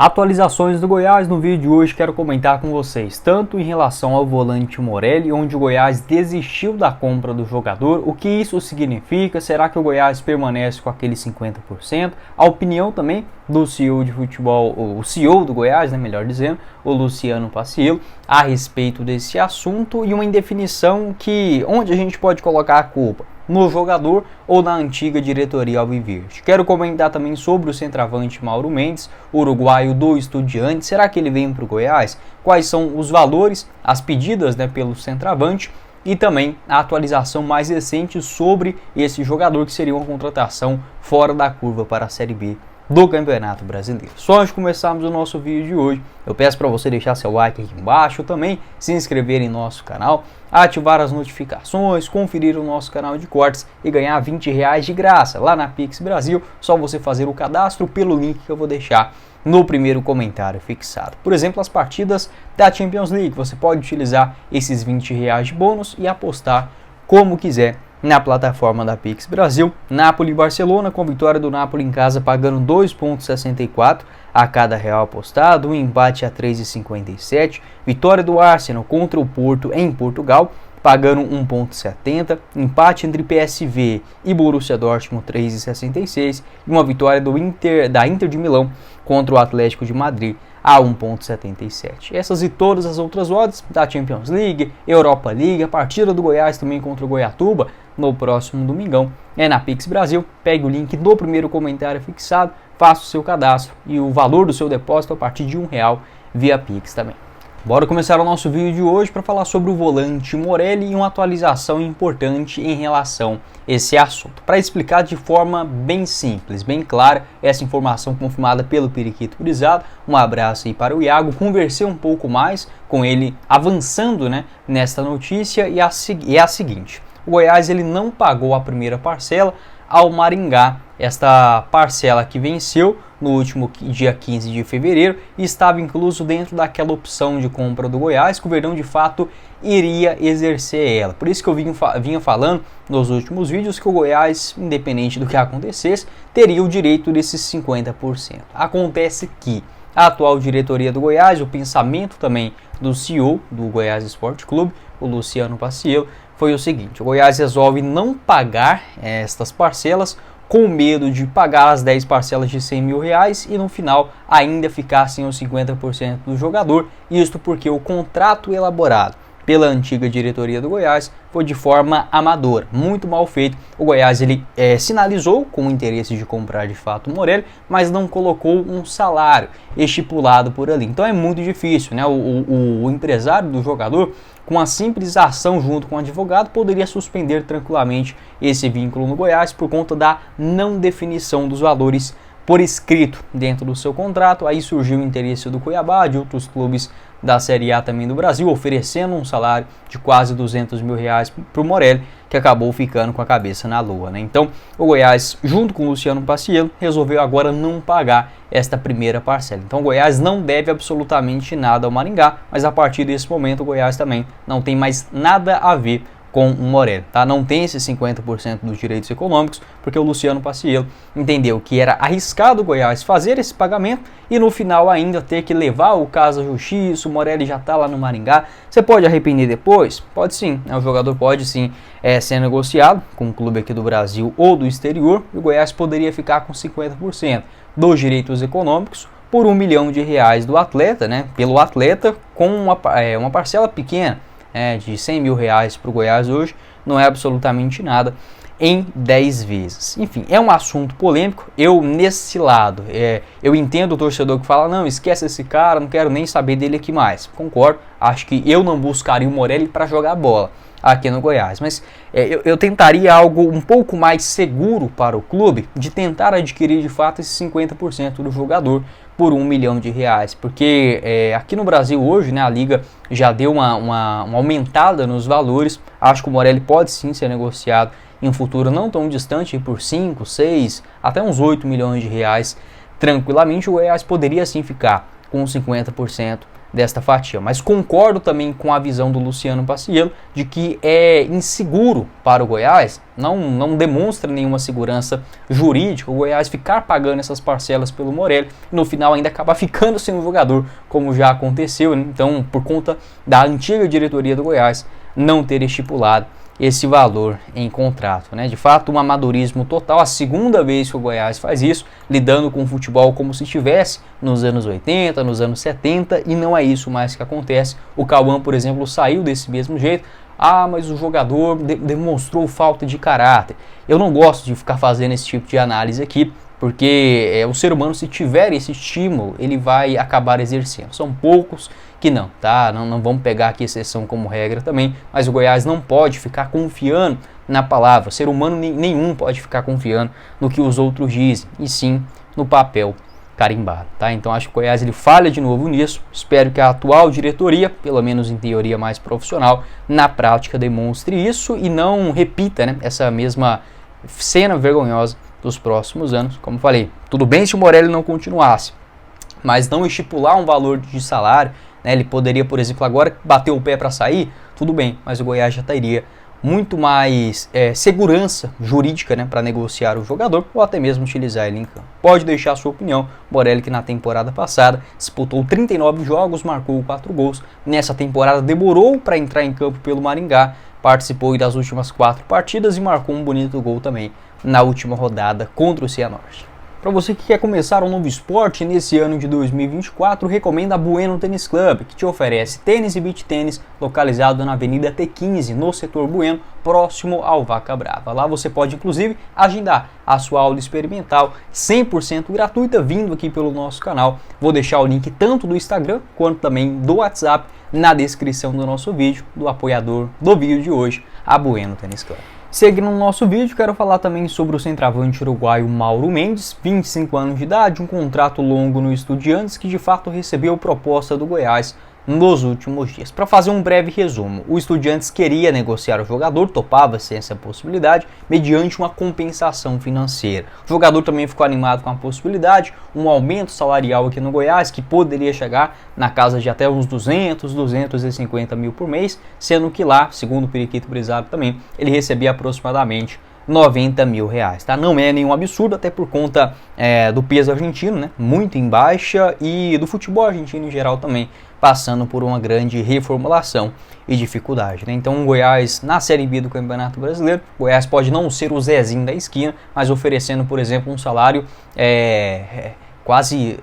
Atualizações do Goiás. No vídeo de hoje quero comentar com vocês tanto em relação ao volante Morelli, onde o Goiás desistiu da compra do jogador, o que isso significa, será que o Goiás permanece com aquele 50%, a opinião também do CEO de futebol, o CEO do Goiás, melhor dizendo, o Luciano Pacciello, a respeito desse assunto e uma indefinição onde a gente pode colocar a culpa, no jogador ou na antiga diretoria alviverde. Quero comentar também sobre o centroavante Mauro Mendes, uruguaio do Estudiantes. Será que ele vem para o Goiás? Quais são os valores, as pedidas pelo centroavante e também a atualização mais recente sobre esse jogador, que seria uma contratação fora da curva para a Série B do Campeonato Brasileiro. Só antes de começarmos o nosso vídeo de hoje, eu peço para você deixar seu like aqui embaixo, também se inscrever em nosso canal, ativar as notificações, conferir o nosso canal de cortes e ganhar R$20 de graça lá na Pix Brasil. Só você fazer o cadastro pelo link que eu vou deixar no primeiro comentário fixado. Por exemplo, as partidas da Champions League, você pode utilizar esses R$20 de bônus e apostar como quiser na plataforma da Pix Brasil. Napoli e Barcelona, com vitória do Napoli em casa pagando 2,64 a cada real apostado, um empate a 3,57, vitória do Arsenal contra o Porto em Portugal, pagando 1,70, empate entre PSV e Borussia Dortmund 3,66 e uma vitória da Inter de Milão contra o Atlético de Madrid a 1,77. Essas e todas as outras odds da Champions League, Europa League, a partida do Goiás também contra o Goiatuba no próximo domingão é na Pix Brasil. Pegue o link do primeiro comentário fixado, faça o seu cadastro e o valor do seu depósito a partir de R$1 via Pix também. Bora começar o nosso vídeo de hoje para falar sobre o volante Morelli e uma atualização importante em relação a esse assunto. Para explicar de forma bem simples, bem clara, essa informação confirmada pelo Periquito Brisado. Um abraço aí para o Iago, conversei um pouco mais com ele avançando nesta notícia e é a seguinte: o Goiás ele não pagou a primeira parcela ao Maringá. Esta parcela que venceu no último dia 15 de fevereiro e estava incluso dentro daquela opção de compra do Goiás, que o Verdão de fato iria exercer ela. Por isso que eu vinha falando nos últimos vídeos que o Goiás, independente do que acontecesse, teria o direito desses 50%. Acontece que a atual diretoria do Goiás, o pensamento também do CEO do Goiás Esporte Clube, o Luciano Pacciello, foi o seguinte: o Goiás resolve não pagar estas parcelas com medo de pagar as 10 parcelas de R$100 mil e no final ainda ficar sem os 50% do jogador. Isto porque o contrato elaborado pela antiga diretoria do Goiás foi de forma amadora, muito mal feito. O Goiás ele sinalizou com o interesse de comprar de fato o Morelli, mas não colocou um salário estipulado por ali. Então é muito difícil, o empresário do jogador, com a simples ação junto com o advogado, poderia suspender tranquilamente esse vínculo no Goiás por conta da não definição dos valores por escrito dentro do seu contrato. Aí surgiu o interesse do Cuiabá, de outros clubes da Série A também do Brasil, oferecendo um salário de quase R$200 mil para o Morelli, que acabou ficando com a cabeça na lua. Então o Goiás, junto com o Luciano Pacciello, resolveu agora não pagar esta primeira parcela. Então o Goiás não deve absolutamente nada ao Maringá, mas a partir desse momento o Goiás também não tem mais nada a ver com o Morelli, Não tem esses 50% dos direitos econômicos, porque o Luciano Pacciello entendeu que era arriscado o Goiás fazer esse pagamento e no final ainda ter que levar o caso à justiça. O Morelli já está lá no Maringá. Você pode arrepender depois? Pode sim, o jogador pode sim ser negociado com um clube aqui do Brasil ou do exterior, e o Goiás poderia ficar com 50% dos direitos econômicos por R$1 milhão do atleta, pelo atleta, com uma parcela pequena, de R$100 mil para o Goiás hoje, não é absolutamente nada em 10 vezes. Enfim, é um assunto polêmico. Eu, nesse lado, eu entendo o torcedor que fala: não, esquece esse cara, não quero nem saber dele aqui mais. Concordo, acho que eu não buscaria o Morelli para jogar bola aqui no Goiás, mas eu tentaria algo um pouco mais seguro para o clube, de tentar adquirir de fato esse 50% do jogador por R$1 milhão, porque aqui no Brasil hoje, a Liga já deu uma aumentada nos valores. Acho que o Morelli pode sim ser negociado em um futuro não tão distante por 5, 6, até uns R$8 milhões tranquilamente. O Goiás poderia sim ficar com 50% desta fatia. Mas concordo também com a visão do Luciano Paciello de que é inseguro para o Goiás, não demonstra nenhuma segurança jurídica o Goiás ficar pagando essas parcelas pelo Morelli e no final ainda acabar ficando sem um jogador, como já aconteceu, né? Então, por conta da antiga diretoria do Goiás não ter estipulado esse valor em contrato, né? De fato, um amadorismo total, a segunda vez que o Goiás faz isso, lidando com o futebol como se estivesse nos anos 80, nos anos 70, e não é isso mais que acontece. O Cauã, por exemplo, saiu desse mesmo jeito. Ah, mas o jogador demonstrou falta de caráter. Eu não gosto de ficar fazendo esse tipo de análise aqui, porque o ser humano, se tiver esse estímulo, ele vai acabar exercendo. São poucos que não, tá? Não vamos pegar aqui exceção como regra também, mas o Goiás não pode ficar confiando na palavra. O ser humano nenhum pode ficar confiando no que os outros dizem, e sim no papel carimbado, tá? Então acho que o Goiás ele falha de novo nisso. Espero que a atual diretoria, pelo menos em teoria mais profissional, na prática demonstre isso e não repita, né, essa mesma cena vergonhosa dos próximos anos. Como falei, tudo bem se o Morelli não continuasse, mas não estipular um valor de salário, né? Ele poderia, por exemplo, agora bater o pé para sair, tudo bem, mas o Goiás já teria muito mais segurança jurídica, né, para negociar o jogador ou até mesmo utilizar ele em campo. Pode deixar a sua opinião. Morelli, que na temporada passada disputou 39 jogos, marcou 4 gols. Nessa temporada demorou para entrar em campo pelo Maringá, participou das últimas 4 partidas e marcou um bonito gol também na última rodada contra o Cianorte. Para você que quer começar um novo esporte nesse ano de 2024, recomendo a Bueno Tênis Club, que te oferece tênis e beach tênis localizado na Avenida T15, no setor Bueno, próximo ao Vaca Brava. Lá você pode inclusive agendar a sua aula experimental 100% gratuita vindo aqui pelo nosso canal. Vou deixar o link tanto do Instagram quanto também do WhatsApp na descrição do nosso vídeo, do apoiador do vídeo de hoje, a Bueno Tênis Club. Seguindo no nosso vídeo, quero falar também sobre o centroavante uruguaio Mauro Mendes, 25 anos de idade, um contrato longo no Estudiantes, que de fato recebeu proposta do Goiás nos últimos dias. Para fazer um breve resumo, o Estudiantes queria negociar o jogador, topava-se essa possibilidade, mediante uma compensação financeira. O jogador também ficou animado com a possibilidade, um aumento salarial aqui no Goiás, que poderia chegar na casa de até uns 250 mil por mês, sendo que lá, segundo o Periquito Brisado também, ele recebia aproximadamente 90 mil reais, tá? Não é nenhum absurdo, até por conta do peso argentino, né? Muito em baixa, e do futebol argentino em geral também, passando por uma grande reformulação e dificuldade, né? Então o Goiás, na Série B do Campeonato Brasileiro, o Goiás pode não ser o Zezinho da esquina, mas oferecendo, por exemplo, um salário quase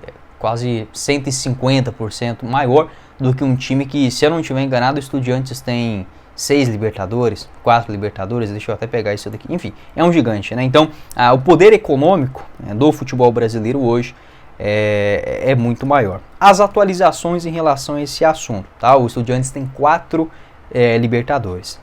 150% maior do que um time que, se eu não estiver enganado, o Estudiantes tem 6 Libertadores, 4 Libertadores, deixa eu até pegar isso daqui, enfim, é um gigante, né? Então, o poder econômico, né, do futebol brasileiro hoje é muito maior. As atualizações em relação a esse assunto, tá? O Estudiantes tem 4 Libertadores.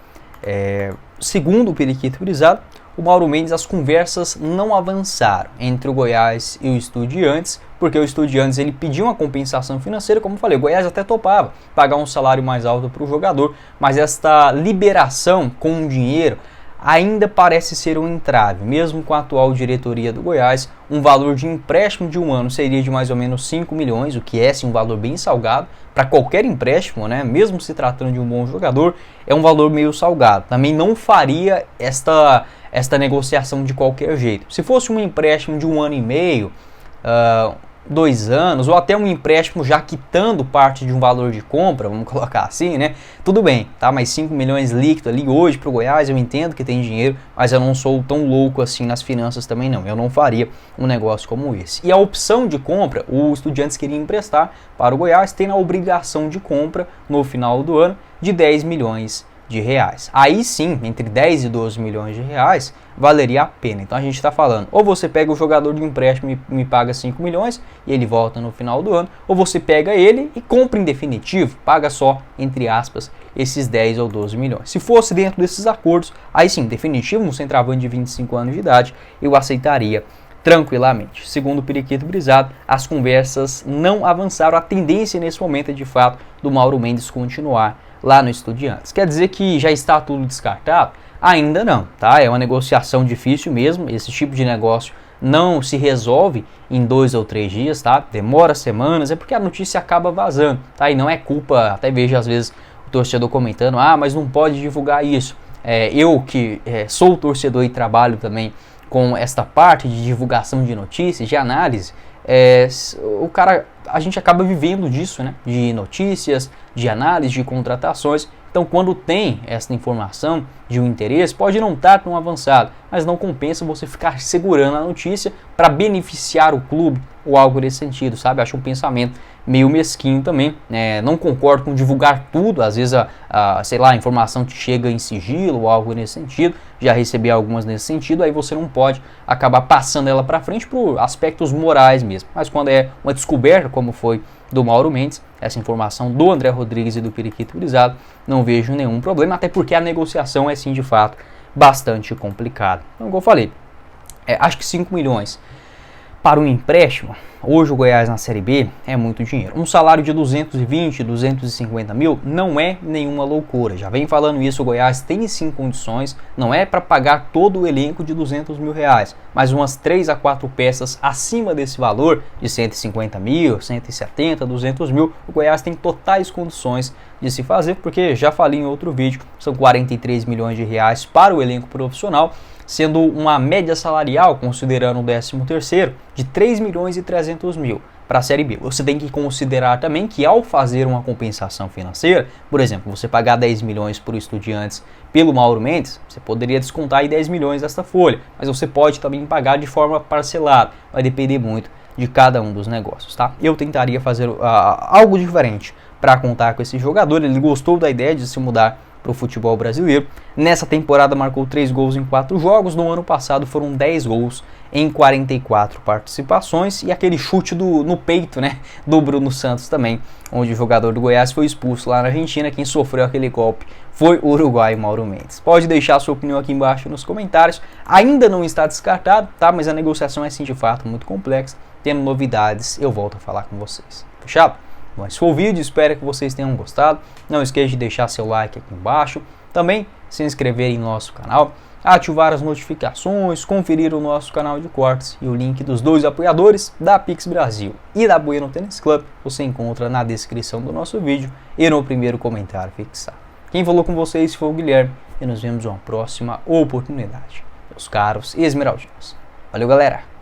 Segundo o Periquito Brisado, o Mauro Mendes, as conversas não avançaram entre o Goiás e o Estudiantes, porque o Estudiantes ele pediu uma compensação financeira, como eu falei, o Goiás até topava pagar um salário mais alto para o jogador, mas esta liberação com dinheiro ainda parece ser um entrave. Mesmo com a atual diretoria do Goiás, um valor de empréstimo de um ano seria de mais ou menos 5 milhões, o que é sim, um valor bem salgado para qualquer empréstimo, né? Mesmo se tratando de um bom jogador, é um valor meio salgado. Também não faria esta negociação de qualquer jeito. Se fosse um empréstimo de 1 ano e meio, 2 anos, ou até um empréstimo já quitando parte de um valor de compra, vamos colocar assim, né? Tudo bem, tá? Mas 5 milhões líquido ali hoje para o Goiás, eu entendo que tem dinheiro, mas eu não sou tão louco assim nas finanças também não. Eu não faria um negócio como esse. E a opção de compra, o Estudiantes queria emprestar para o Goiás, tendo a obrigação de compra no final do ano de 10 milhões de reais. Aí sim, entre 10 e 12 milhões de reais, valeria a pena. Então a gente está falando, ou você pega o jogador de empréstimo e me paga 5 milhões e ele volta no final do ano, ou você pega ele e compra em definitivo, paga só, entre aspas, esses 10 ou 12 milhões. Se fosse dentro desses acordos, aí sim, definitivo, um centroavante de 25 anos de idade, eu aceitaria tranquilamente. Segundo o Periquito Brisado, as conversas não avançaram. A tendência nesse momento é de fato do Mauro Mendes continuar lá no Estudiantes. Quer dizer que já está tudo descartado? Ainda não, tá? É uma negociação difícil mesmo, esse tipo de negócio não se resolve em 2 ou 3 dias, tá? Demora semanas, é porque a notícia acaba vazando, tá? E não é culpa, até vejo às vezes o torcedor comentando, mas não pode divulgar isso. Eu que sou torcedor e trabalho também com esta parte de divulgação de notícias, de análise, a gente acaba vivendo disso, né? De notícias, de análise, de contratações. Então, quando tem essa informação de um interesse, pode não estar tão avançado, mas não compensa você ficar segurando a notícia para beneficiar o clube ou algo nesse sentido, sabe? Acho um pensamento meio mesquinho também. Não concordo com divulgar tudo, às vezes sei lá, a informação te chega em sigilo ou algo nesse sentido. Já recebi algumas nesse sentido, aí você não pode acabar passando ela para frente por aspectos morais mesmo. Mas quando é uma descoberta, como foi do Mauro Mendes, essa informação do André Rodrigues e do Periquito Brisado, não vejo nenhum problema, até porque a negociação é sim de fato bastante complicada. Então, como eu falei, acho que 5 milhões para um empréstimo, hoje o Goiás na Série B é muito dinheiro. Um salário de 220, 250 mil não é nenhuma loucura. Já vem falando isso, o Goiás tem sim condições, não é para pagar todo o elenco de 200 mil reais, mas umas 3 a 4 peças acima desse valor, de 150 mil, 170, 200 mil, o Goiás tem totais condições de se fazer, porque já falei em outro vídeo, são 43 milhões de reais para o elenco profissional, sendo uma média salarial, considerando o 13º, de 3 milhões e 300 mil para a Série B. Você tem que considerar também que ao fazer uma compensação financeira, por exemplo, você pagar 10 milhões para o Estudiantes pelo Mauro Mendes, você poderia descontar aí 10 milhões desta folha, mas você pode também pagar de forma parcelada, vai depender muito de cada um dos negócios, tá? Eu tentaria fazer algo diferente para contar com esse jogador, ele gostou da ideia de se mudar para o futebol brasileiro. Nessa temporada marcou 3 gols em 4 jogos, no ano passado foram 10 gols em 44 participações e aquele chute no peito, né, do Bruno Santos também, onde o jogador do Goiás foi expulso lá na Argentina. Quem sofreu aquele golpe foi o uruguaio Mauro Mendes. Pode deixar sua opinião aqui embaixo nos comentários. Ainda não está descartado, tá? Mas a negociação é sim de fato muito complexa. Tendo novidades, eu volto a falar com vocês. Fechado? Bom, esse foi o vídeo, espero que vocês tenham gostado. Não esqueça de deixar seu like aqui embaixo. Também se inscrever em nosso canal, ativar as notificações, conferir o nosso canal de cortes e o link dos 2 apoiadores da Pix Brasil e da Bueno Tênis Club você encontra na descrição do nosso vídeo e no primeiro comentário fixado. Quem falou com vocês foi o Guilherme e nos vemos em uma próxima oportunidade. Meus caros esmeraldinos. Valeu, galera!